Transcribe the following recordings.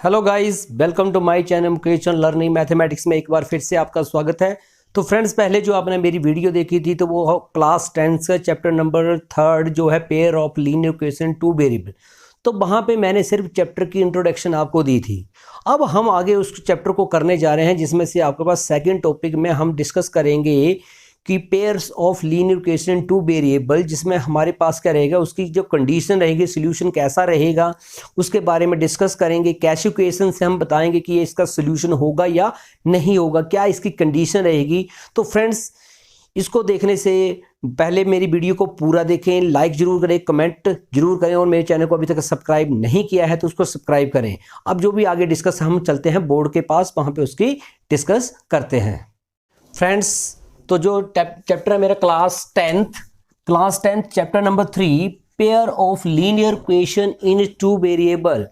Hello guys, welcome to my channel Mukesh learning mathematics में एक बार फिर से आपका स्वागत है। तो फ्रेंड्स, पहले जो आपने मेरी वीडियो देखी थी तो वो क्लास 10 का चैप्टर नंबर 3 जो है pair of linear equation two variable. तो वहाँ पे मैंने सिर्फ चैप्टर की इंट्रोडक्शन आपको दी थी। अब हम आगे उस चैप्टर को करने जा रहे हैं जिसमें से आपके पास सेकेंड टॉपिक में हम डिस्कस करेंगे कि pairs of linear equation two variable, जिसमें हमारे पास क्या रहेगा, उसकी जो कंडीशन रहेगी, सॉल्यूशन कैसा रहेगा उसके बारे में डिस्कस करेंगे। कैश इक्वेशन से हम बताएंगे कि ये इसका सॉल्यूशन होगा या नहीं होगा, क्या इसकी कंडीशन रहेगी। तो फ्रेंड्स, इसको देखने से पहले मेरी वीडियो को पूरा देखें, लाइक जरूर करें, कमेंट जरूर करें और मेरे चैनल को अभी तक सब्सक्राइब नहीं किया है तो उसको सब्सक्राइब करें। अब जो भी आगे डिस्कस हम चलते हैं बोर्ड के पास, वहाँ पे उसकी डिस्कस करते हैं। फ्रेंड्स, तो जो चैप्टर है मेरा class 10 chapter number 3 pair of linear equation in two variable.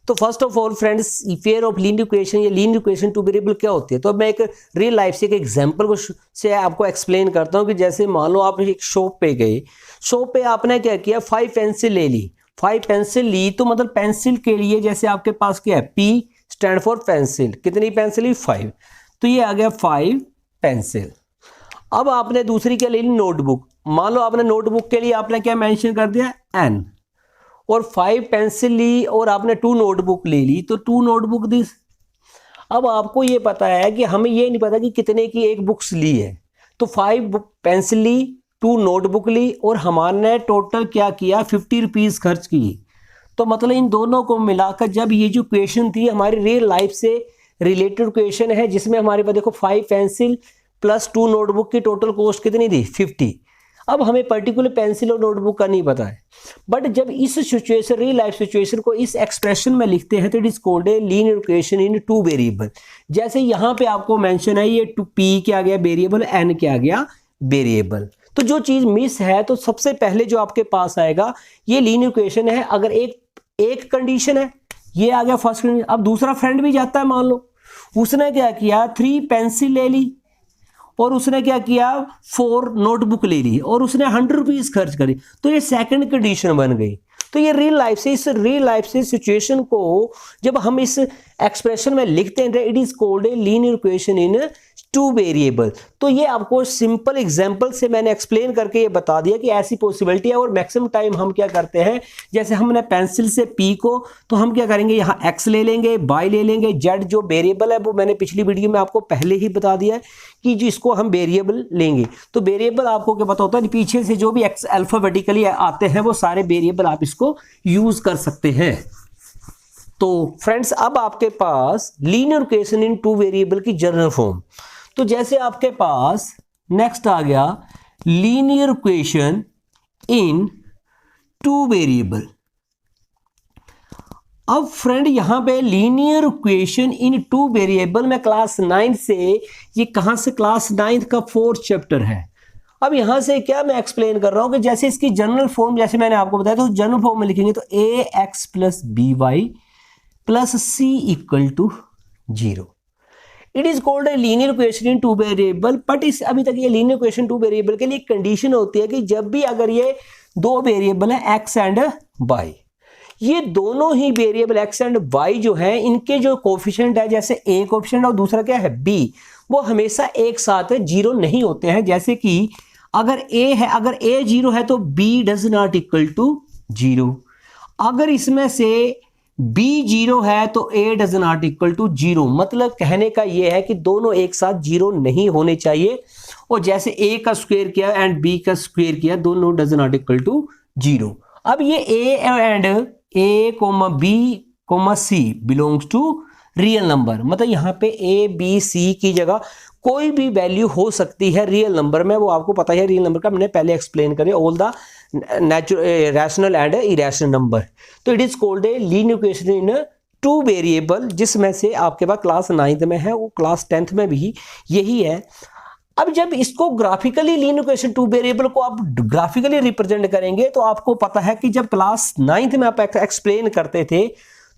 तो first of all friends, pair of linear equation या लीनियर इक्वेशन टू वेरिएबल क्या होती है। तो मैं एक रियल लाइफ से एक एग्जांपल को से आपको एक्सप्लेन करता हूँ कि जैसे मान लो आप एक शॉप पे गए, शॉप पे आपने क्या किया, 5 पेंसिल ले ली। 5 पेंसिल ली तो मतलब पेंसिल के लिए जैसे आपके पास क्या है, P स्टैंड फॉर पेंसिल। कितनी पेंसिल ली, 5। तो ये आ गया 5 पेंसिल। अब आपने दूसरी क्या ले ली, नोटबुक। मान लो आपने नोटबुक के लिए आपने क्या मेंशन कर दिया, N। और 5 पेंसिल ली और आपने 2 नोटबुक ले ली, तो 2 नोटबुक दी। अब आपको ये पता है कि हमें ये नहीं पता कि कितने की एक बुक्स ली है। तो 5 पेंसिल ली, 2 नोटबुक ली और हमारे टोटल क्या किया, 50 रुपीज़ खर्च की। तो मतलब इन दोनों को मिलाकर जब ये जो क्वेश्चन थी हमारी रियल लाइफ से रिलेटेड क्वेश्चन है, जिसमें हमारे पास देखो 5 पेंसिल प्लस 2 नोटबुक की टोटल कॉस्ट कितनी थी, 50। अब हमें पर्टिकुलर पेंसिल और नोटबुक का नहीं पता है, बट जब इस सिचुएशन, रियल लाइफ सिचुएशन को इस एक्सप्रेशन में लिखते हैं तो it is called a linear equation in two variable. जैसे यहाँ पे आपको मेंशन है, ये P क्या आ गया वेरिएबल, N क्या आ गया वेरिएबल। तो जो चीज मिस है, तो सबसे पहले जो आपके पास आएगा ये लीनियर इक्वेशन है। अगर एक कंडीशन है, ये आ गया फर्स्ट कंडीशन। अब दूसरा फ्रेंड भी जाता है, मान लो उसने क्या किया, 3 पेंसिल ले ली और उसने क्या किया, 4 नोटबुक ले ली और उसने 100 रुपीज़ खर्च करी। तो ये सेकंड कंडीशन बन गई। तो ये रियल लाइफ से, इस रियल लाइफ से सिचुएशन को जब हम इस एक्सप्रेशन में लिखते हैं, it is called a linear equation in two variable. तो ये आपको सिंपल एग्जांपल से मैंने एक्सप्लेन करके ये बता दिया कि ऐसी पॉसिबिलिटी है। और मैक्सिमम टाइम हम क्या करते हैं, जैसे हमने पेंसिल से P को, तो हम क्या करेंगे, यहाँ X ले लेंगे, Y ले लेंगे, Z जो वेरिएबल है वो मैंने पिछली वीडियो में आपको पहले ही बता दिया है कि जिसको हम वेरिएबल लेंगे। तो वेरिएबल आपको क्या पता होता है, पीछे से जो भी अल्फाबेटिकली आते हैं वो सारे वेरिएबल आप इसको यूज कर सकते हैं। तो फ्रेंड्स, अब आपके पास linear equation in two variable की जनरल फॉर्म। तो जैसे आपके पास नेक्स्ट आ गया linear equation in two variable. अब फ्रेंड, यहां पे linear equation in two variable में क्लास 9 से, ये कहां से, क्लास 9 का 4th चैप्टर है। अब यहां से क्या मैं एक्सप्लेन कर रहा हूं कि जैसे इसकी जनरल फॉर्म, जैसे मैंने आपको बताया, तो जनरल फॉर्म में लिखेंगे तो ax plus by plus c equal to 0। It is called a linear equation in two variable. But इस अभी तक ये लीनियर इक्वेशन टू वेरिएबल के लिए कंडीशन होती है कि जब भी अगर ये 2 वेरिएबल है x एंड y, ये दोनों ही वेरिएबल x एंड y जो है, इनके जो कोफिशिएंट है, जैसे a कोफिशिएंट और दूसरा क्या है b, वो हमेशा एक साथ 0 नहीं होते हैं। जैसे कि अगर a है, अगर a 0 है तो b does not equal to 0। अगर इसमें से b 0 है तो a does not equal to 0। मतलब कहने का यह है कि दोनों एक साथ 0 नहीं होने चाहिए। और जैसे a का स्क्वायर किया एंड b का स्क्वायर किया, दोनों डज नॉट इक्वल टू 0। अब ये a and a, b, c belongs to real number. मतलब यहाँ पे a, b, c की जगह कोई भी वैल्यू हो सकती है रियल नंबर में। वो आपको पता है रियल नंबर का, मैंने पहले एक्सप्लेन करे, all the rational and irrational number. तो it is called a linear equation in two variable, जिसमें से आपके पास क्लास 9th में है, वो क्लास 10th में भी यही है। अब जब इसको graphically linear equation two variable को आप ग्राफिकली रिप्रेजेंट करेंगे, तो आपको पता है कि जब क्लास 9th में आप एक्सप्लेन करते थे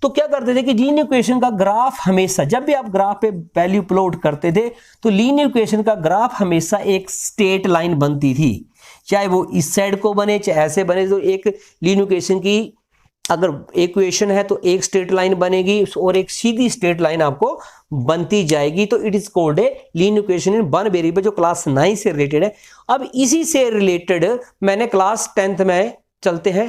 तो क्या करते थे कि लीनियर इक्वेशन का ग्राफ हमेशा, जब भी आप ग्राफ पे वैल्यू प्लॉट करते थे तो लीनियर इक्वेशन का ग्राफ हमेशा एक स्ट्रेट लाइन बनती थी, चाहे वो इस साइड को बने चाहे ऐसे बने। तो एक लीनियर इक्वेशन की अगर इक्वेशन है तो एक स्ट्रेट लाइन बनेगी और एक सीधी स्ट्रेट लाइन आपको बनती जाएगी, तो it is called a linear equation in one variable, जो क्लास 9 से रिलेटेड है। अब इसी से रिलेटेड मैंने क्लास 10th में चलते हैं।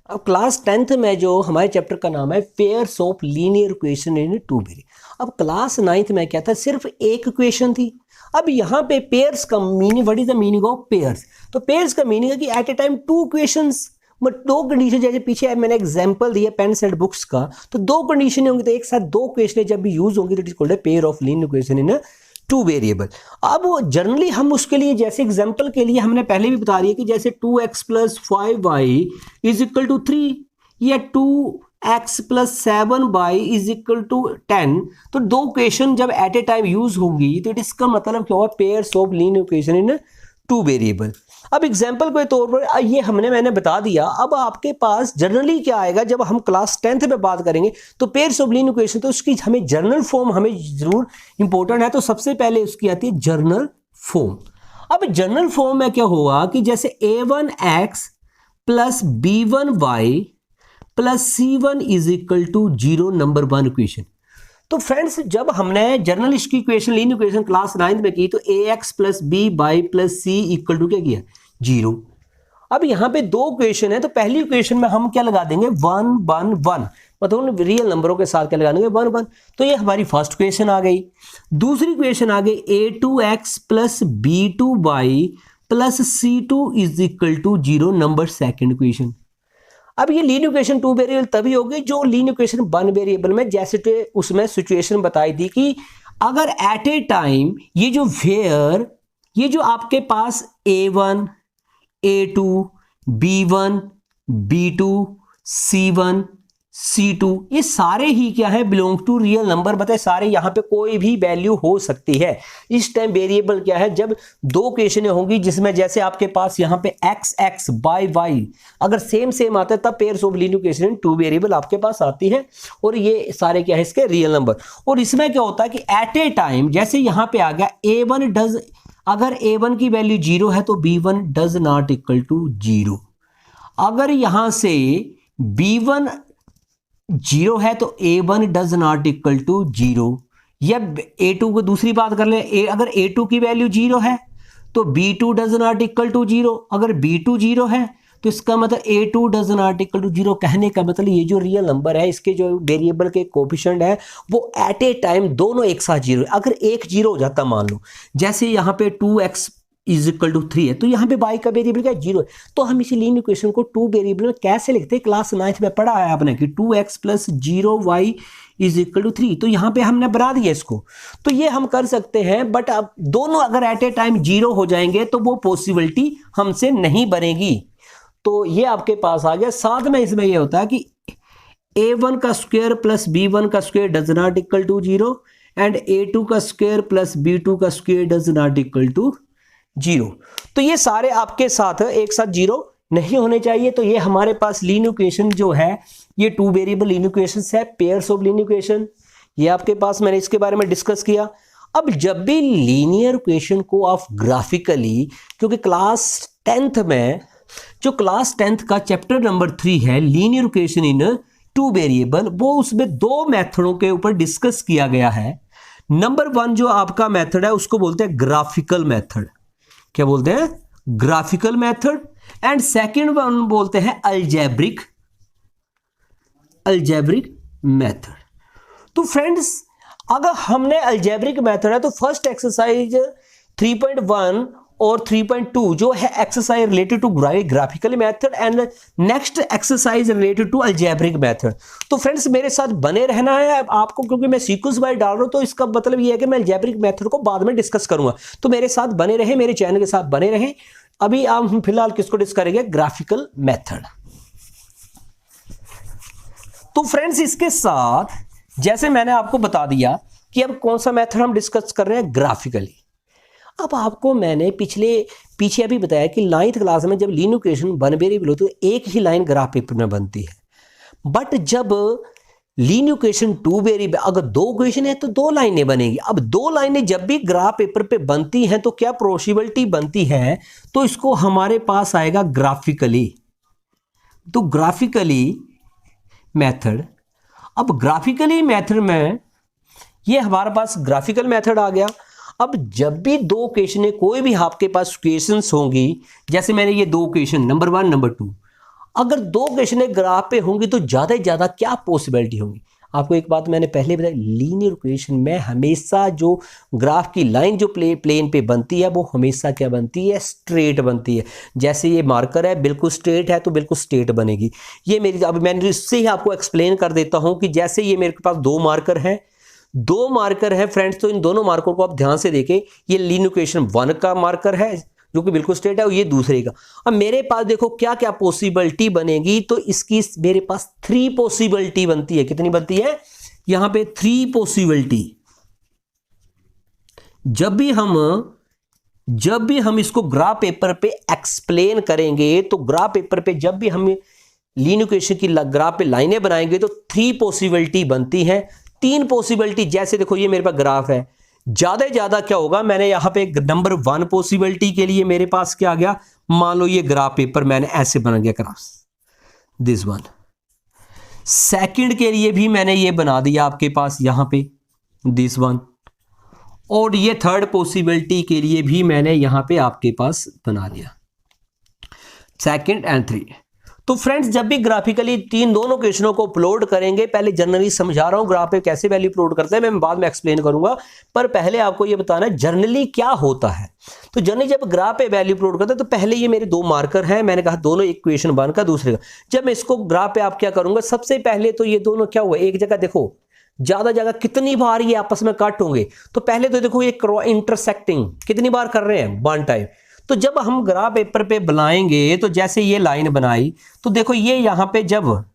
अब क्लास 10th में जो हमारे चैप्टर का नाम है pairs of linear equation in two variable. अब क्लास 9th में क्या था, सिर्फ एक इक्वेशन थी। अब यहाँ पे पेयर्स का meaning, what is the meaning of pairs? तो पेयर्स का मीनिंग है कि at a time two equations, but दो कंडीशन, जैसे पीछे मैंने एग्जांपल दिया पेन सेट बुक्स का, तो दो कंडीशन होंगी, तो एक साथ दो इक्वेशन जब भी यूज होंगी तो it is called a pair of linear equation in two variable. अब जनरली हम उसके लिए, जैसे एग्जांपल के लिए हमने पहले भी बता दिया कि जैसे 2x + 5y = 3 या 2x + 7y = 10, तो दो इक्वेशन जब एट ए टाइम यूज होंगी तो इसका मतलब क्या होगा, pairs of linear equation in two variable. अब एग्जांपल के तौर पर ये मैंने बता दिया। अब आपके पास जनरली क्या आएगा, जब हम क्लास 10th में बात करेंगे तो पेयर्स ऑफ लीनियर इक्वेशन, तो उसकी हमें जर्नल फॉर्म हमें जरूर इंपॉर्टेंट है। तो सबसे पहले उसकी आती है जर्नल फॉर्म। अब जर्नल फॉर्म में क्या होगा कि जैसे a1x + b1y + c1 = 0 number 1 equation. तो फ्रेंड्स जब हमने जर्नल इसकी equation, linear equation class 9th में की, तो ax + by + c = क्या किया, 0। अब यहाँ पे दो इक्वेशन है, तो पहली इक्वेशन में हम क्या लगा देंगे, 1 1 1, मतलब रियल नंबरों के साथ क्या लगा देंगे, 1 1। तो ये हमारी फर्स्ट इक्वेशन आ गई। दूसरी इक्वेशन आ गई a2x + b2y + c2 = 0 number second equation. अब ये लीनियर इक्वेशन टू वेरिएबल तभी होगी जो लीनियर इक्वेशन वन वेरिएबल में, जैसे उसमें सिचुएशन बताई थी कि अगर एट ए टाइम ये जो आपके पास a1 a2 b1 b2 c1 c2 ये सारे ही क्या है, बिलोंग टू रियल नंबर। बताए सारे, यहाँ पे कोई भी वैल्यू हो सकती है। इस टाइम वेरिएबल क्या है, जब दो इक्वेशनें होंगी जिसमें जैसे आपके पास यहाँ पे x x y अगर सेम आता है, तब pairs of linear equation two variable आपके पास आती है। और ये सारे क्या है, इसके रियल नंबर। और इसमें क्या होता है कि एट ए टाइम, जैसे यहाँ पे आ गया a1 डज, अगर a1 की वैल्यू 0 है तो b1 does not equal to 0। अगर यहां से b1 0 है तो a1 does not equal to 0। या a2 को दूसरी बात कर ले, अगर a2 की वैल्यू 0 है तो b2 does not equal to 0। अगर b2 0 है तो इसका मतलब a2 does not equal to 0। कहने का मतलब ये जो रियल नंबर है, इसके जो वेरिएबल के कोफिशिएंट है, वो एट ए टाइम दोनों एक साथ 0 है। अगर एक 0 हो जाता, मान लो जैसे यहाँ पे 2x = 3 है, तो यहाँ पे y का वेरिएबल क्या 0 है। तो हम इसी लीनियर इक्वेशन को टू वेरिएबल में कैसे लिखते हैं, क्लास 9th में पढ़ा है आपने कि 2x + 0y = 3। तो यहाँ पे हमने बना दिया इसको, तो ये हम कर सकते हैं। बट अब दोनों अगर एट ए टाइम 0 हो जाएंगे तो वो पॉसिबिलिटी हमसे नहीं बनेगी। तो ये आपके पास आ गया। साथ में इसमें ये होता है कि a1 का स्क्वायर + b1 का square does not equal to 0 and a2 का स्क्वायर + b2 का square does not equal to 0। तो ये सारे आपके साथ एक साथ 0 नहीं होने चाहिए। तो ये हमारे पास लीनियर इक्वेशन जो है, ये टू वेरिएबल लीनियर इक्वेशंस है, पेयर्स ऑफ लीनियर इक्वेशन। ये आपके पास मैंने इसके बारे में डिस्कस किया। अब जब भी लीनियर इक्वेशन को आप ग्राफिकली, क्योंकि क्लास 10th में जो क्लास 10th का चैप्टर नंबर 3 है linear equation in two variable, वो उसमें दो मेथडों के ऊपर डिस्कस किया गया है। नंबर 1 जो आपका मेथड है उसको बोलते हैं ग्राफिकल मेथड। क्या बोलते हैं, graphical method. And second one बोलते हैं अलजेब्रिक मेथड। तो फ्रेंड्स अगर हमने अलजेब्रिक मेथड है तो फर्स्ट एक्सरसाइज 3.1 और 3.2 जो है exercise related to graphical method and next exercise related to algebraic method. तो फ्रेंड्स मेरे साथ बने रहना है आपको, क्योंकि मैं सीक्वेंस वाइज डाल रहा हूं, तो इसका मतलब ये है कि मैं अलजेब्रिक मेथड को बाद में डिस्कस करूंगा। तो मेरे साथ बने रहे, मेरे चैनल के साथ बने रहे। अभी हम फिलहाल किसको डिस्कस करेंगे, ग्राफिकल मेथड। तो फ्रेंड्स इसके साथ जैसे मैंने आपको बता दिया कि अब कौन सा मेथड हम डिस्कस कर रहे हैं, ग्राफिकली। अब आपको मैंने पीछे अभी बताया कि 9th क्लास में जब लीनियर इक्वेशन वन वेरिएबल होती है तो एक ही लाइन ग्राफ पेपर में बनती है। बट जब लीनियर इक्वेशन टू वेरिएबल, अगर दो इक्वेशन है तो दो लाइनें बनेगी। अब दो लाइनें जब भी ग्राफ पेपर पे बनती हैं तो क्या पॉसिबिलिटी बनती है, तो इसको हमारे पास आएगा ग्राफिकली। तो ग्राफिकली मेथड। अब ग्राफिकली मेथड में ये हमारे पास ग्राफिकल मेथड आ गया। अब जब भी दो क्वेश्चन है, कोई भी आपके पास क्वेश्चंस होंगी, जैसे मैंने ये दो क्वेश्चन नंबर 1 नंबर 2, अगर दो क्वेश्चन ग्राफ पे होंगी तो ज़्यादा से ज़्यादा क्या पॉसिबिलिटी होंगी। आपको एक बात मैंने पहले बताई, लीनियर इक्वेशन में हमेशा जो ग्राफ की लाइन जो प्लेन पे बनती है वो हमेशा क्या बनती है, स्ट्रेट बनती है। जैसे ये मार्कर है बिल्कुल स्ट्रेट है तो बिल्कुल स्ट्रेट बनेगी। ये मेरी, अब मैंने इससे ही आपको एक्सप्लेन कर देता हूँ कि जैसे ये मेरे पास दो मार्कर हैं फ्रेंड्स, तो इन दोनों मार्कर को आप ध्यान से देखें। ये लीनियर इक्वेशन 1 का मार्कर है जो कि बिल्कुल स्ट्रेट है और ये दूसरे का। अब मेरे पास देखो क्या क्या पॉसिबिलिटी बनेगी, तो इसकी मेरे पास 3 पॉसिबिलिटी बनती है। कितनी बनती है यहां पे? 3 पॉसिबिलिटी। जब भी हम इसको ग्राफ पेपर पे एक्सप्लेन करेंगे, तो ग्राफ पेपर पे जब भी हम लीनियर इक्वेशन की ग्राफ पे लाइनें बनाएंगे तो 3 पॉसिबिलिटी बनती हैं। 3 पॉसिबिलिटी, जैसे देखो ये मेरे पास ग्राफ है, ज्यादा से ज्यादा क्या होगा, मैंने यहां पे नंबर 1 पॉसिबिलिटी के लिए मेरे पास क्या आ गया, मान लो ये ग्राफ पेपर मैंने ऐसे बना गया ग्राफ, दिस वन। सेकंड के लिए भी मैंने ये बना दिया आपके पास यहां पे, दिस वन। और ये थर्ड पॉसिबिलिटी के लिए भी मैंने यहां पे आपके पास बना लिया, सेकंड एंड 3। तो फ्रेंड्स जब भी ग्राफिकली दोनों क्वेश्चनों को अपलोड करेंगे, पहले जनरली समझा रहा हूं ग्राफ पे कैसे वैल्यू अपलोड करते हैं, मैं बाद में एक्सप्लेन करूंगा, पर पहले आपको ये बताना है जनरली क्या होता है। तो जनरली जब ग्राफ पे वैल्यू अपलोड करते हैं तो पहले ये मेरे 2 मार्कर हैं, मैंने कहा दोनों, एक क्वेश्चन 1 का दूसरे का। जब मैं इसको ग्राफ पे आप क्या करूंगा, सबसे पहले तो ये दोनों क्या हुआ, एक जगह देखो, ज्यादा जगह कितनी बार ये आपस में कट होंगे, तो पहले तो देखो ये इंटरसेक्टिंग कितनी बार कर रहे हैं, 1 टाइम। तो जब हम ग्राफ पेपर पे बनाएंगे, तो जैसे ये लाइन बनाई, तो देखो ये यहां पे जब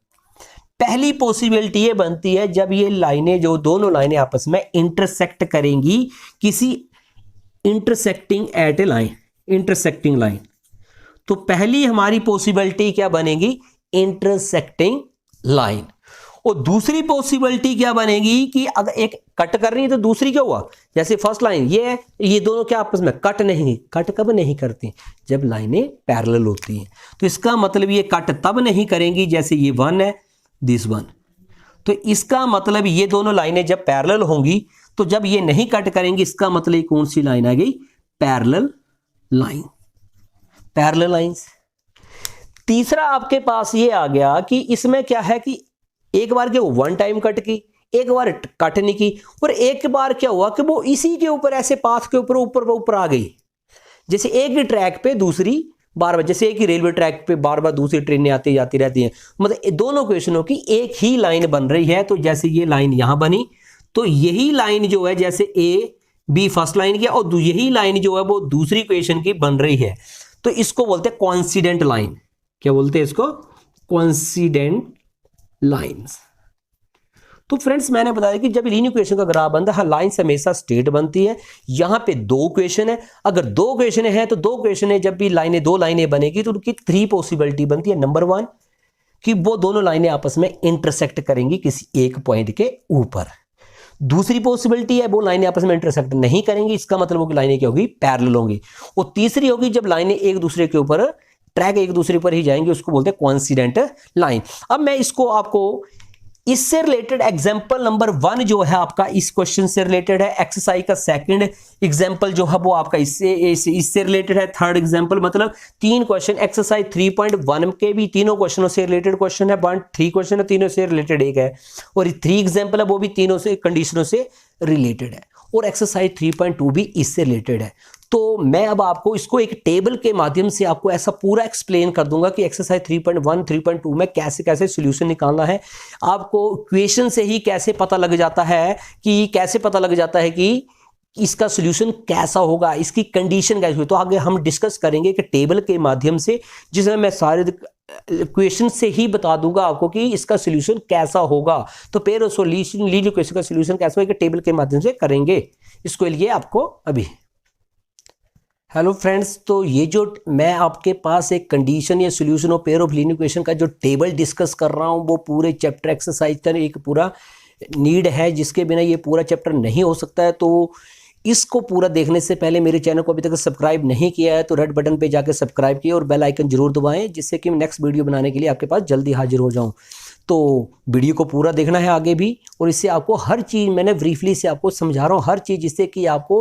पहली पॉसिबिलिटी ये बनती है, जब ये लाइनें, जो दोनों लाइनें आपस में इंटरसेक्ट करेंगी किसी intersecting at A line, intersecting line, तो पहली हमारी पॉसिबिलिटी क्या बनेगी, इंटरसेक्टिंग लाइन। और दूसरी पॉसिबिलिटी क्या बनेगी कि अगर एक कट कर रही है तो दूसरी क्या हुआ, जैसे फर्स्ट लाइन ये दोनों क्या आपस में कट नहीं, कट कब नहीं करती, जब लाइनें पैरेलल होती हैं। तो इसका मतलब ये कट तब नहीं करेंगी, जैसे ये 1 है, दिस 1, तो इसका मतलब ये दोनों लाइनें जब पैरेलल होंगी, तो जब ये नहीं कट करेंगी, इसका मतलब कौन सी लाइन आ गई, पैरेलल लाइन, पैरेलल लाइंस। तीसरा आपके पास ये आ गया कि इसमें क्या है कि एक बार क्या 1 टाइम कट की, एक बार कट नहीं की, और एक बार क्या हुआ कि वो इसी के ऊपर ऐसे पाथ के ऊपर आ गई। जैसे एक ही ट्रैक पे दूसरी बार, जैसे एक ही रेलवे ट्रैक पे बार बार दूसरी ट्रेनें आती जाती रहती हैं, मतलब दोनों क्वेश्चनों की एक ही लाइन बन रही है। तो जैसे ये लाइन यहां बनी, तो यही लाइन जो है, जैसे A B फर्स्ट लाइन की, और यही लाइन जो है वो दूसरी क्वेश्चन की बन रही है, तो इसको बोलते हैं कोइंसिडेंट लाइन। क्या बोलते हैं इसको, कोइंसिडेंट लाइंस। तो फ्रेंड्स मैंने बताया कि जब लीनियर इक्वेशन का ग्राफ बनता है, लाइन हमेशा स्ट्रेट बनती है। यहां पे 2 क्वेश्चन है, अगर 2 क्वेश्चन है तो 2 क्वेश्चन है, जब भी लाइनें 2 लाइनें बनेगी तो उनकी 3 पॉसिबिलिटी बनती है। नंबर 1 कि वो दोनों लाइनें आपस में इंटरसेक्ट करेंगी किसी एक पॉइंट के ऊपर। दूसरी पॉसिबिलिटी है वो लाइनें आपस में इंटरसेक्ट नहीं करेंगी, इसका मतलब वो कि लाइनें क्या होगी, पैरेलल होंगी। और तीसरी होगी जब लाइनें एक दूसरे के ऊपर, ट्रैक एक दूसरे पर ही जाएंगे, उसको बोलते हैं कोइंसिडेंट लाइन। अब मैं इसको आपको इससे रिलेटेड एग्जांपल नंबर 1 जो है आपका इस क्वेश्चन से रिलेटेड है, एक्सरसाइज का सेकंड एग्जांपल जो है वो आपका इससे रिलेटेड है, थर्ड एग्जांपल मतलब 3 क्वेश्चन एक्सरसाइज 3.1 के भी तीनों क्वेश्चनों से रिलेटेड क्वेश्चन है, 3 क्वेश्चन है, तीनों से रिलेटेड एक है, और 3 एग्जांपल है वो भी तीनों से कंडीशनों से रिलेटेड है, और एक्सरसाइज 3.2 भी इससे रिलेटेड है। तो मैं अब आपको इसको एक टेबल के माध्यम से आपको ऐसा पूरा एक्सप्लेन कर दूंगा कि एक्सरसाइज 3.1 3.2 में कैसे कैसे सॉल्यूशन निकालना है। आपको इक्वेशन से ही कैसे पता लग जाता है कि इसका सॉल्यूशन कैसा होगा, इसकी कंडीशन कैसी होगी। तो आगे हम डिस्कस करेंगे कि टेबल के माध्यम से, जिसमें मैं सारे इक्वेशन से ही बता दूंगा आपको कि इसका सॉल्यूशन कैसा होगा। तो पेयर सॉल्यूशन लीनियर इक्वेशन का सॉल्यूशन कैसा होगा, टेबल के माध्यम से करेंगे। इसको लिए आपको अभी हेलो फ्रेंड्स, तो ये जो मैं आपके पास एक कंडीशन या solution of pair of linear equation का जो टेबल डिस्कस कर रहा हूँ, वो पूरे चैप्टर एक्सरसाइज का एक पूरा नीड है, जिसके बिना ये पूरा चैप्टर नहीं हो सकता है। तो इसको पूरा देखने से पहले मेरे चैनल को अभी तक सब्सक्राइब नहीं किया है तो रेड बटन पे जाकर सब्सक्राइब किए और बेल आइकन जरूर दबाएं, जिससे कि मैं नेक्स्ट वीडियो बनाने के लिए आपके पास जल्दी हाजिर हो जाऊं। तो वीडियो को पूरा देखना है आगे भी, और इससे आपको हर चीज़ मैंने ब्रीफली से आपको समझा रहा हूँ, हर चीज़, जिससे कि आपको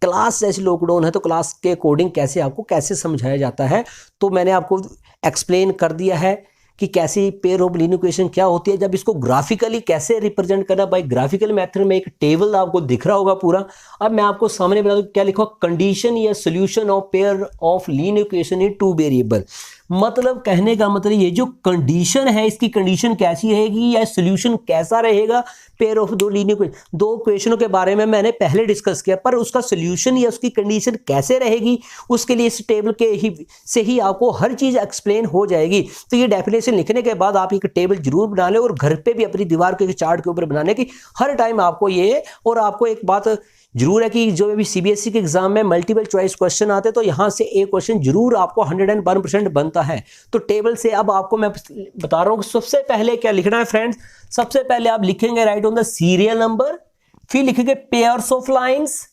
क्लास जैसे लॉकडाउन है तो क्लास के अकॉर्डिंग कैसे समझाया जाता है, तो मैंने आपको एक्सप्लेन कर दिया है कि कैसी पेयर ऑफ लीनियर इक्वेशन क्या होती है, जब इसको ग्राफिकली कैसे रिप्रेजेंट करना। बाय ग्राफिकल मेथड में एक टेबल आपको दिख रहा होगा पूरा। अब मैं आपको सामने बता दूं क्या लिखा, कंडीशन या solution of pair of linear equation in two variable. मतलब कहने का मतलब ये जो कंडीशन है इसकी कंडीशन कैसी रहेगी या सोल्यूशन कैसा रहेगा पेयर ऑफ दो लीनियर दो इक्वेशनों के बारे में मैंने पहले डिस्कस किया, पर उसका सोल्यूशन या उसकी कंडीशन कैसे रहेगी उसके लिए इस टेबल के से ही आपको हर चीज़ एक्सप्लेन हो जाएगी। तो ये डेफिनेशन लिखने के बाद आप एक टेबल जरूर बना लें और घर पे भी अपनी दीवार के चार्ट के ऊपर बनाने की हर टाइम आपको ये। और आपको एक बात जरूर है कि जो भी सीबीएसई के एग्जाम में मल्टीपल चॉइस क्वेश्चन आते हैं तो यहाँ से एक क्वेश्चन जरूर आपको 101% बनता है। तो टेबल से अब आपको मैं बता रहा हूँ कि सबसे पहले क्या लिखना है फ्रेंड्स। सबसे पहले आप लिखेंगे right on the serial number, फिर लिखेंगे पेयर्स ऑफ लाइंस,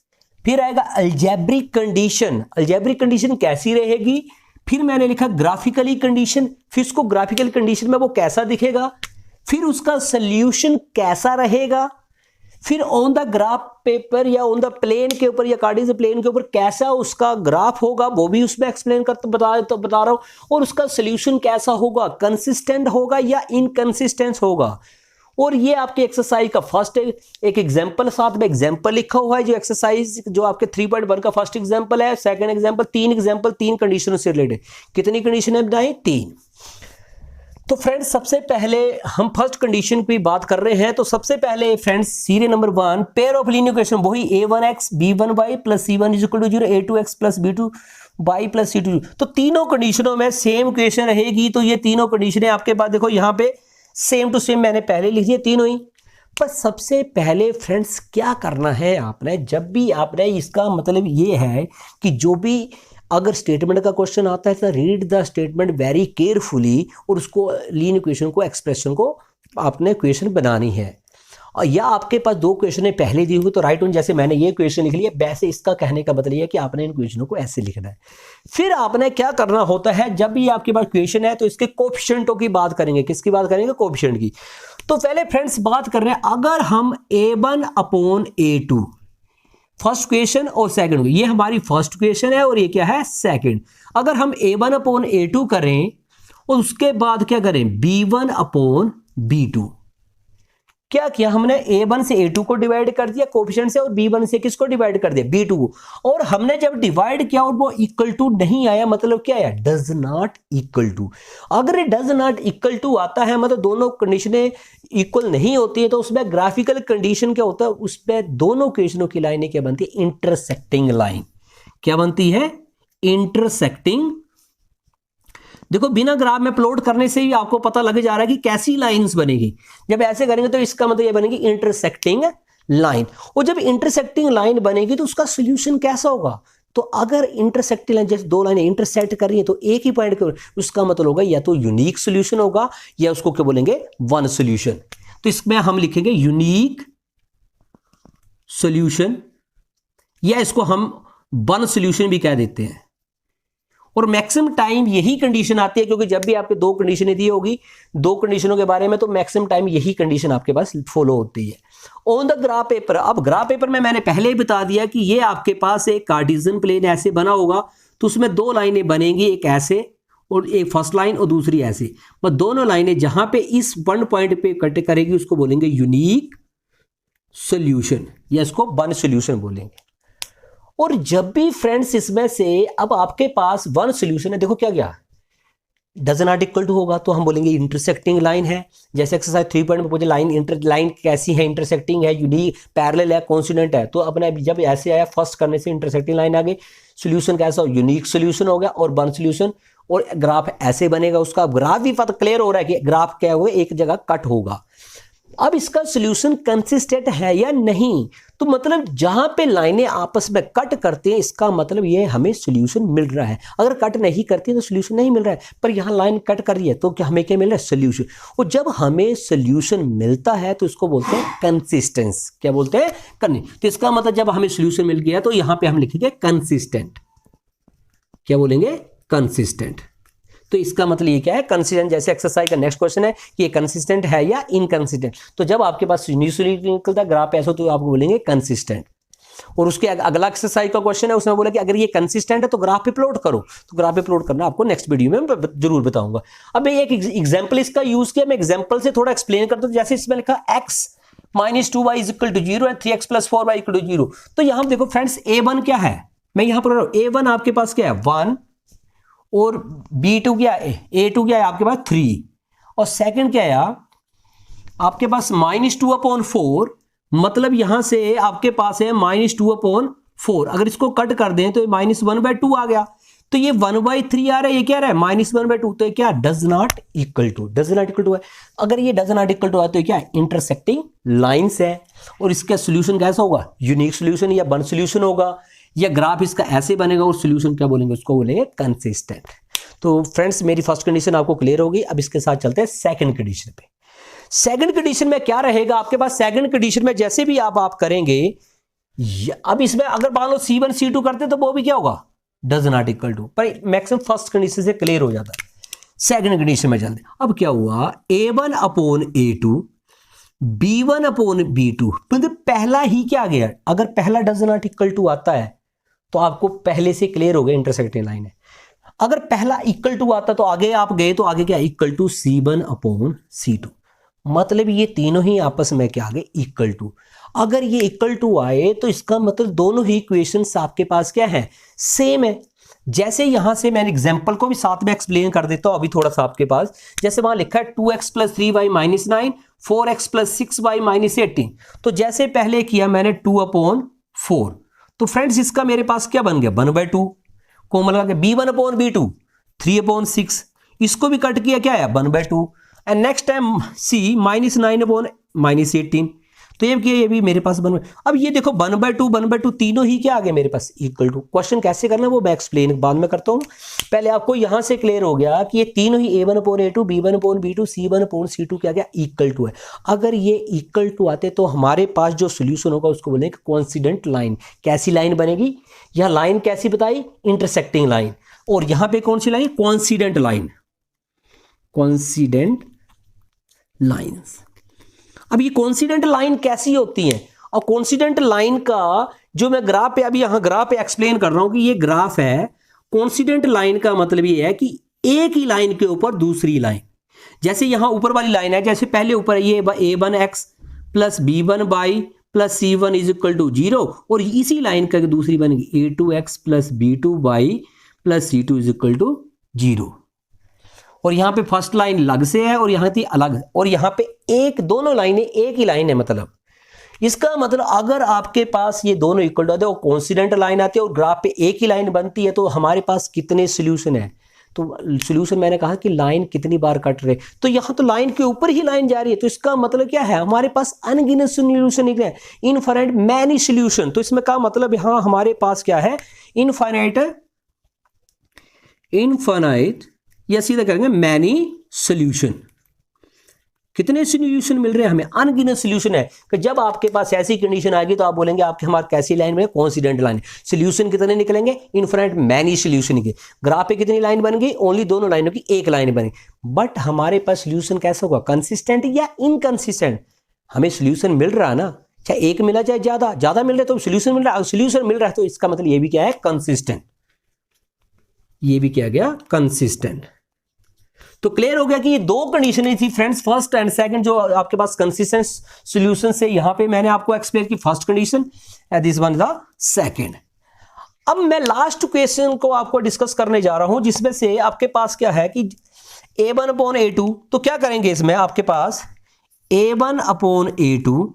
फिर आएगा अलजेब्रिक कंडीशन। अलजेब्रिक कंडीशन कैसी रहेगी, फिर मैंने लिखा ग्राफिकली कंडीशन, फिर उसको ग्राफिकल कंडीशन में वो कैसा दिखेगा, फिर उसका सोल्यूशन कैसा रहेगा, फिर ऑन द ग्राफ पेपर या ऑन द प्लेन के ऊपर या कार्टेशियन प्लेन के ऊपर कैसा उसका ग्राफ होगा वो भी उसमें एक्सप्लेन कर बता रहा हूं, और उसका सोल्यूशन कैसा होगा, कंसिस्टेंट होगा या इनकंसिस्टेंट होगा। और ये आपके एक्सरसाइज का फर्स्ट एक एग्जांपल, साथ में एग्जांपल लिखा हुआ है जो एक्सरसाइज जो आपके 3.1 का फर्स्ट एग्जांपल है, सेकंड एग्जांपल, तीन कंडीशनों से रिलेटेड। कितनी कंडीशन है बताएं, 3। तो फ्रेंड्स सबसे पहले हम फर्स्ट कंडीशन की बात कर रहे हैं। तो सबसे पहले friends serial number 1 pair of linear equation वही a1x b1y plus c1 is equal to 0 a2x plus b2y plus c2। तो तीनों कंडीशनों में सेम इक्वेशन रहेगी। तो ये तीनों कंडीशनें आपके पास देखो यहाँ पे सेम टू सेम मैंने पहले लिख दिए तीनों ही। पर सबसे पहले फ्रेंड्स क्या करना है आपने, जब भी आपने, इसका मतलब ये है कि जो भी अगर स्टेटमेंट का क्वेश्चन आता है तो read the statement very carefully और उसको लीनियर इक्वेशन को एक्सप्रेशन को आपने इक्वेशन बनानी है। और या आपके पास दो क्वेश्चन पहले दी हुई तो राइट ऑन, जैसे मैंने ये क्वेश्चन लिख लिया वैसे इसका कहने का मतलब है कि आपने इन क्वेश्चनों को ऐसे लिखना है। फिर आपने क्या करना होता है, जब भी आपके पास क्वेश्चन है तो इसके कोफिशिएंटों की बात करेंगे। किसकी बात करेंगे, कोफिशिएंट की। तो पहले फ्रेंड्स बात कर रहे हैं, अगर हम a1/a2 फर्स्ट क्वेश्चन और सेकंड, ये हमारी फर्स्ट क्वेश्चन है और ये क्या है, सेकंड। अगर हम a1/a2 करें और उसके बाद क्या करें, b1/b2, क्या किया हमने, a1 से a2 को डिवाइड कर दिया कोफिशिएंट से, और b1 से किसको डिवाइड कर दिया, b2 को। और हमने जब डिवाइड किया और वो इक्वल टू नहीं आया, मतलब क्या आया, डज नॉट इक्वल टू। अगर डज नॉट इक्वल टू आता है मतलब दोनों कंडीशनें इक्वल नहीं होती है, तो उसमें ग्राफिकल कंडीशन क्या होता है, उसमें दोनों इक्वेशनों की लाइनें क्या बनती है, इंटरसेक्टिंग लाइन। क्या बनती है, इंटरसेक्टिंग। देखो बिना ग्राफ में प्लॉट करने से ही आपको पता लग जा रहा है कि कैसी लाइंस बनेगी। जब ऐसे करेंगे तो इसका मतलब ये बनेगी इंटरसेक्टिंग लाइन। और जब इंटरसेक्टिंग लाइन बनेगी तो उसका सोल्यूशन कैसा होगा, तो अगर इंटरसेक्टिंग लाइन, जैसे दो लाइनें इंटरसेक्ट कर रही है तो एक ही पॉइंट पर, उसका मतलब होगा या तो यूनिक सोल्यूशन होगा या उसको क्या बोलेंगे, वन सोल्यूशन। तो इसमें हम लिखेंगे यूनिक सोल्यूशन, या इसको हम वन सोल्यूशन भी कह देते हैं। और मैक्सिमम टाइम यही कंडीशन आती है, क्योंकि जब भी आपके दो कंडीशनें दी होगी, दो कंडीशनों के बारे में, तो मैक्सिमम टाइम यही कंडीशन आपके पास फॉलो होती है। ऑन द ग्राफ पेपर, अब ग्राफ पेपर में मैंने पहले ही बता दिया कि ये आपके पास एक कार्टेशियन प्लेन ऐसे बना होगा, तो उसमें दो लाइनें बनेंगी, एक ऐसे और एक फर्स्ट लाइन और दूसरी ऐसे। और दोनों लाइनें जहां पे इस वन पॉइंट पे कट करेगी उसको बोलेंगे यूनिक सोल्यूशन, या इसको वन सोल्यूशन बोलेंगे। और जब भी फ्रेंड्स इसमें से अब आपके पास वन सोल्यूशन है, देखो क्या गया, डज नॉट इक्वल टू होगा तो हम बोलेंगे इंटरसेक्टिंग लाइन है। जैसे एक्सरसाइज 3 में पूछे लाइन कैसी है, इंटरसेक्टिंग है, यूनिक, पैरेलल है, कॉन्सोनेंट है। तो अपने जब ऐसे आया फर्स्ट करने से इंटरसेक्टिंग लाइन आ गई, सोल्यूशन कैसा हो, यूनिक सोल्यूशन हो गया और वन सोल्यूशन। और ग्राफ ऐसे बनेगा, उसका ग्राफ भी पता क्लियर हो रहा है कि ग्राफ क्या होगा, एक जगह कट होगा। अब इसका सॉल्यूशन कंसिस्टेंट है या नहीं, तो मतलब जहां पे लाइनें आपस में कट करते हैं इसका मतलब ये हमें सॉल्यूशन मिल रहा है। अगर कट नहीं करती तो सॉल्यूशन नहीं मिल रहा है, पर यहां लाइन कट कर रही है तो क्या हमें क्या मिल रहा है? सॉल्यूशन। और जब हमें सॉल्यूशन मिलता है तो इसको बोलते हैं कंसिस्टेंस। क्या बोलते हैं? तो इसका मतलब जब हमें सॉल्यूशन मिल गया तो यहां पे हम लिखेंगे कंसिस्टेंट। क्या बोलेंगे? कंसिस्टेंट। तो इसका मतलब ये क्या है? कंसिस्टेंट। जैसे एक्सरसाइज का नेक्स्ट क्वेश्चन है कि ये कंसिस्टेंट है या इनकंसिस्टेंट, तो जब आपके पास न्यू सॉल्यूशन निकलता है ग्राफ ऐसा तो आपको बोलेंगे कंसिस्टेंट। और उसके अगला एक्सरसाइज का क्वेश्चन है, उसने बोला कि अगर ये कंसिस्टेंट है तो ग्राफ पे प्लॉट करो। तो ग्राफ पे प्लॉट करना आपको नेक्स्ट वीडियो में जरूर बताऊंगा। अब मैं एक एग्जांपल इसका यूज किया, मैं एग्जांपल से थोड़ा एक्सप्लेन करता हूं। जैसे इसमें लिखा x - 2y = 0 and 3x + 4y = 0। तो यहां देखो फ्रेंड्स, a1 क्या है? मैं यहां पर a1 आपके पास क्या है? 1, और b2 क्या है? a2 क्या है आपके पास? 3, और सेकंड क्या है आपके पास? -2/4। मतलब यहां से आपके पास है -2/4। अगर इसको कट कर दें तो -1/2 आ गया। तो ये 1/3 आ रहा है, ये क्या रहा है? -1/2। तो ये क्या? डज नॉट इक्वल टू है। अगर ये डज नॉट इक्वल टू है तो क्या है? इंटरसेक्टिंग लाइंस है। और इसका सोल्यूशन कैसा होगा? यूनिक सोल्यूशन या वन सोल्यूशन होगा, या ग्राफ इसका ऐसे बनेगा और सोल्यूशन क्या बोलेंगे? उसको बोलेंगे कंसिस्टेंट। तो फ्रेंड्स, मेरी फर्स्ट कंडीशन आपको क्लियर होगी। अब इसके साथ चलते हैं सेकंड कंडीशन पे। सेकंड कंडीशन में क्या रहेगा आपके पास? सेकंड कंडीशन में जैसे भी आप करेंगे, अब इसमें अगर मान लो C1 C2 करते तो वो भी क्या होगा? Does not equal to. पर मैक्सिमम फर्स्ट कंडीशन से क्लियर हो जाता है। सेकंड कंडीशन में चलते। अब क्या हुआ? A1/A2 B1/B2, मतलब पहला ही क्या आ गया? अगर पहला डज नॉट इक्वल टू आता है तो आपको पहले से क्लियर हो गया इंटरसेक्टिंग लाइन है। अगर पहला इक्वल टू आता तो आगे आप गए तो आगे क्या? Equal to C1/C2। मतलब ये तीनों ही आपस में क्या आ गए? Equal to. अगर ये इक्वल टू आए तो इसका मतलब दोनों ही इक्वेशंस आपके पास क्या है? सेम है। जैसे यहां से मैंने एग्जांपल को भी साथ में एक्सप्लेन कर देता हूं अभी थोड़ा सा आपके पास। जैसे वहां लिखा है 2x + 3y - 9, 4x + 6y - 18। तो जैसे पहले किया मैंने 2/4, तो फ्रेंड्स इसका मेरे पास क्या बन गया? 1/2 कोमल लगा के B1/B2 3/6। इसको भी कट किया, क्या है? 1/2। And next time C -9/- 18। तो ये भी मेरे पास 1/2। अब ये देखो 1/2 तीनों ही क्या आ गए मेरे पास? Equal to. क्वेश्चन कैसे करना है वो मैं एक्सप्लेन बाद में करता हूं। पहले आपको यहां से क्लियर हो गया कि ये तीनों ही A1/A2 B1/B2 C1/C2 क्या गया? इक्वल टू है। अगर ये इक्वल टू आते तो हमारे पास जो सोल्यूशन होगा उसको बोलेंगे कोइंसिडेंट लाइन। कैसी लाइन बनेगी? यह लाइन कैसी बताई? Intersecting line. और यहां पे कौन सी line? Coincident line. Coincident lines. अब ये कोइंसिडेंट लाइन कैसी होती है? और कोइंसिडेंट लाइन का जो मैं ग्राफ पे अभी यहां ग्राफ पे एक्सप्लेन कर रहा हूं कि ये ग्राफ है। कोइंसिडेंट लाइन का मतलब ये है कि एक ही लाइन के ऊपर दूसरी लाइन, जैसे यहां ऊपर वाली लाइन है, जैसे पहले ऊपर ये A1x + B1y + C1 = 0, और इसी लाइन का दूसरी बनेगी A2x + B2y + C2 = 0। और यहां पे फर्स्ट लाइन अलग से है और यहां थी अलग, और यहां पे एक दोनों लाइनें एक ही लाइन है। मतलब इसका मतलब अगर आपके पास ये दोनों इक्वल होते हैं और कोइंसिडेंट लाइन आती है और ग्राफ पे एक ही लाइन बनती है तो हमारे पास कितने सॉल्यूशन है? तो सॉल्यूशन मैंने कहा कि लाइन कितनी बार कट रहे, तो यहां तो लाइन के ऊपर ही लाइन जा रही है। तो इसका मतलब क्या है? हमारे पास अनगिनत सॉल्यूशन निकले, इनफाइनाइट मैनी सॉल्यूशन। तो इसमें का मतलब यहां हमारे पास क्या है? इनफाइनाइट या सीधा करेंगे मैनी सॉल्यूशन। कितने सॉल्यूशन मिल रहे हैं हमें? अनगिनत सॉल्यूशन है। कि जब आपके पास ऐसी कंडीशन आएगी तो आप बोलेंगे आपके हमारे कैसी लाइन में? Coincident line. सॉल्यूशन कितने निकलेंगे? इनफाइनाइट मैनी सॉल्यूशन निकले। ग्राफ पे कितनी लाइन बन गई? ओनली दोनों लाइनों की एक लाइन बनी। बट हमारे पास सॉल्यूशन कैसा होगा? कंसिस्टेंट या इनकंसिस्टेंट? हमें सॉल्यूशन मिल रहा है ना, चाहे एक मिला चाहे ज्यादा मिल रहा है तो सॉल्यूशन मिल रहा है। सॉल्यूशन मिल रहा है तो इसका मतलब ये भी क्या है? कंसिस्टेंट। ये भी क्या गया? कंसिस्टेंट। तो क्लियर हो गया कि ये दो कंडीशनें थी फ्रेंड्स, फर्स्ट एंड सेकंड, जो आपके पास कंसिस्टेंट सॉल्यूशन से यहां पे मैंने आपको एक्सप्लेन की first condition and this one the second. अब मैं लास्ट क्वेश्चन को आपको डिस्कस करने जा रहा हूं जिसमें से आपके पास क्या है कि A1/A2। तो क्या करेंगे इसमें? आपके पास A1/A2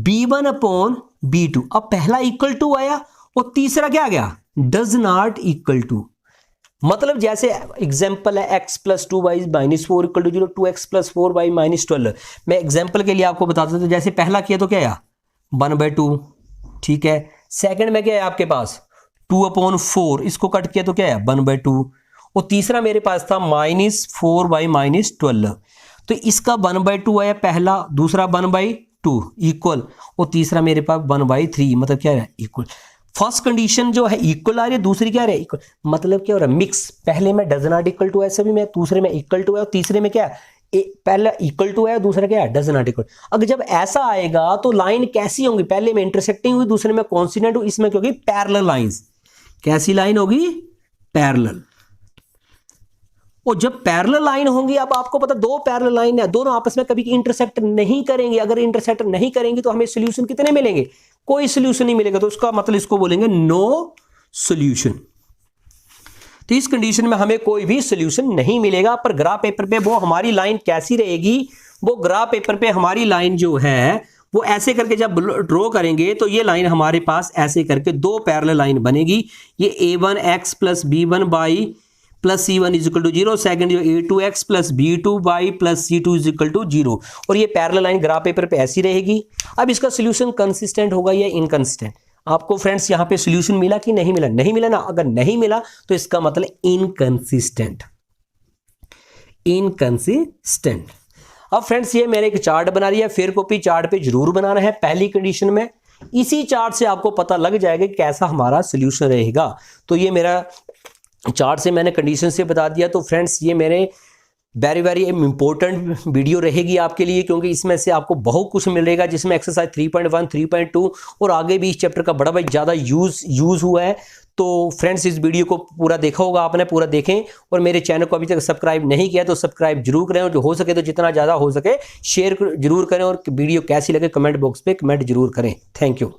B1/B2। अब पहला इक्वल टू आया और तीसरा क्या आ गया? Does not equal to. मतलब जैसे एग्जाम्पल है x plus 2y -4 equal to 0, 2x plus 4y -12। मैं एग्जाम्पल के लिए आपको बताता हूँ, जैसे पहला किया तो क्या है 1/2, ठीक है। सेकंड में क्या है आपके पास 2/4, इसको कट किया तो क्या है 1/2। और तीसरा मेरे पास था -4y -12, तो इसका 1/2 आया पहला, दूसरा 1/2 इक्वल, और तीसरा मेरे पास 1/3, मतलब क्या है इक्वल। फर्स्ट कंडीशन जो है इक्वल आ रही है, दूसरी क्या है इक्वल, मतलब क्या हो रहा है मिक्स। पहले में डज नॉट इक्वल टू है सभी में, दूसरे में इक्वल टू है, और तीसरे में क्या है पहला इक्वल टू है, दूसरा क्या है डज नॉट इक्वल। अगर जब ऐसा आएगा तो लाइन कैसी होंगी, पहले में इंटरसेक्टिंग हुई, दूसरे में कॉन्सिडेंट हुई, इसमें क्या होगी पैरेलल लाइंस। कैसी लाइन होगी पैरेलल। और जब पैरेलल लाइन होंगी, अब आपको पता दो पैरेलल लाइन है, दोनों आपस में कभी इंटरसेक्ट नहीं करेंगे। अगर इंटरसेक्ट नहीं करेंगे तो हमें सॉल्यूशन कितने मिलेंगे, कोई सॉल्यूशन नहीं मिलेगा। तो उसका मतलब इसको बोलेंगे नो सॉल्यूशन। तो इस कंडीशन में हमें कोई भी सॉल्यूशन नहीं मिलेगा। पर ग्राफ पेपर पे वो हमारी लाइन कैसी रहेगी, वो ग्राफ पेपर पे हमारी लाइन जो है वो ऐसे करके जब ड्रॉ करेंगे तो ये लाइन हमारे पास ऐसे करके दो पैरेलल लाइन बनेगी। ये a1x plus b1y plus c1 is equal to 0, second जो a2x plus b2y plus c2 is equal to 0। और ये पैरेलल लाइन ग्राफ पेपर पे ऐसी रहेगी। अब इसका सॉल्यूशन कंसिस्टेंट होगा या इनकंसिस्टेंट। आपको फ्रेंड्स यहाँ पे सॉल्यूशन मिला कि नहीं मिला, नहीं मिला ना। अगर नहीं मिला तो इसका मतलब इनकंसिस्टेंट, इनकंसिस्टेंट। अब फ्रेंड्स ये मैंने एक चार्ट बना लिया, फेयर कॉपी चार्ट पे जरूर बनाना है पहली कंडीशन में। इसी चार्ट से आपको पता लग जाएगा कि कैसा हमारा सॉल्यूशन रहेगा। तो ये मेरा चार्ट से मैंने कंडीशन से बता दिया। तो फ्रेंड्स ये मेरे वेरी इंपॉर्टेंट वीडियो रहेगी आपके लिए, क्योंकि इसमें से आपको बहुत कुछ मिलेगा, जिसमें एक्सरसाइज 3.1, 3.2 और आगे भी इस चैप्टर का बड़ा भाई ज़्यादा यूज़ हुआ है। तो फ्रेंड्स इस वीडियो को पूरा देखा होगा आपने, पूरा देखें। और मेरे चैनल को अभी तक सब्सक्राइब नहीं किया तो सब्सक्राइब जरूर करें, और जो हो सके तो जितना ज़्यादा हो सके शेयर जरूर करें। और वीडियो कैसी लगे कमेंट बॉक्स पे कमेंट जरूर करें। Thank you.